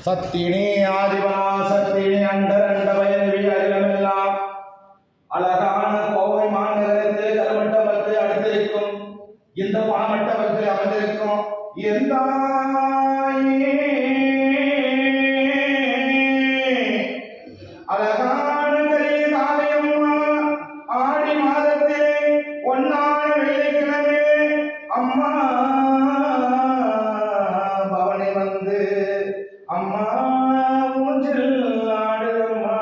சத்தினி ஆதிபராசத்தினி அண்ட வயல்வி அகிலமெல்லாம் அழகான கோவை மாநகரத்து கல்மண்டபத்தை அடுத்திருக்கும் இந்த பாமண்டபத்தில் அமர்ந்திருக்கும் எந்த அழகான பெரிய காலையம்மா ஆடி மாதத்திலே ஒன்னான வெள்ளிக்கிழமை அம்மா பவனி வந்து அம்மா மூஞ்சில் ஆடுதம்மா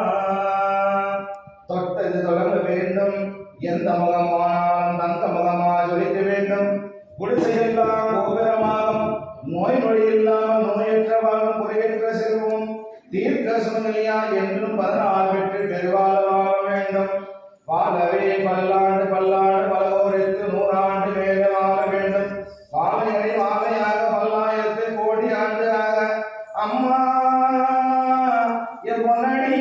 தொட்டது தொடங்க வேண்டும் எந்த முகமானாலும் தந்த முகமா ஜொலிக்க வேண்டும் குடிசையெல்லாம் கோபுரமாகும் நோய் நொடி இல்லாமல் நோயற்றவாகும் குறையற்ற செல்வம் தீர்க்க சுமங்கலியா என்றும் 16 பெற்று பெருவாழ வாழ வேண்டும் வாழவே பல்லாண்டு பல்லாண்டு பலவோருக்கு 100 ஆண்டு மேல வாழ வேண்டும் வாழையடி வாழையாக பல்லாயிரத்து கோடி ஆண்டு ஆக அம்மா என் பொன்னடி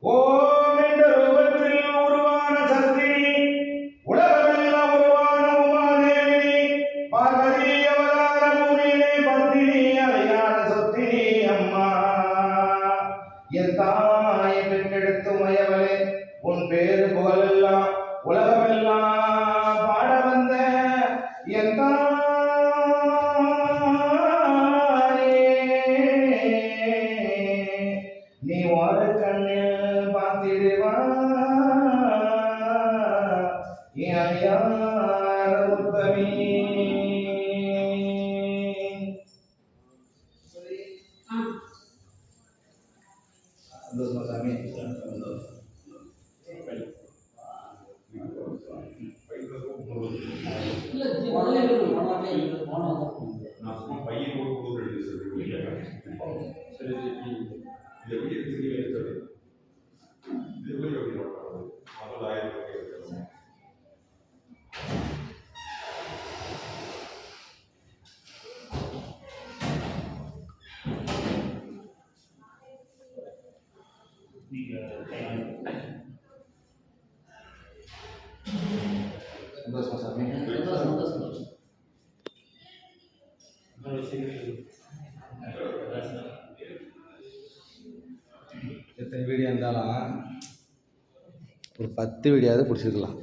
ஓம் என்ற ரூபத்தில் உருவான சத்தினி உலகமெல்லாம் உருவான உமாதேவி பார்வதி அவதார பூமியிலே பத்தினி அலையான சொத்தினி அம்மா என் தாயை பெற்றெடுத்து மயவளே உன் பேரு புகழெல்லாம் உலகமெல்லாம் பாட வந்த என் நீ ஒரு கண்ணில் பார்த்திடுவா உத்தமி சாமி சந்தோஷமா சாமி எத்தனை வீடியோ இருந்தாலும் ஒரு 10 வீடியோவாவது பிடிச்சிருக்கலாம்.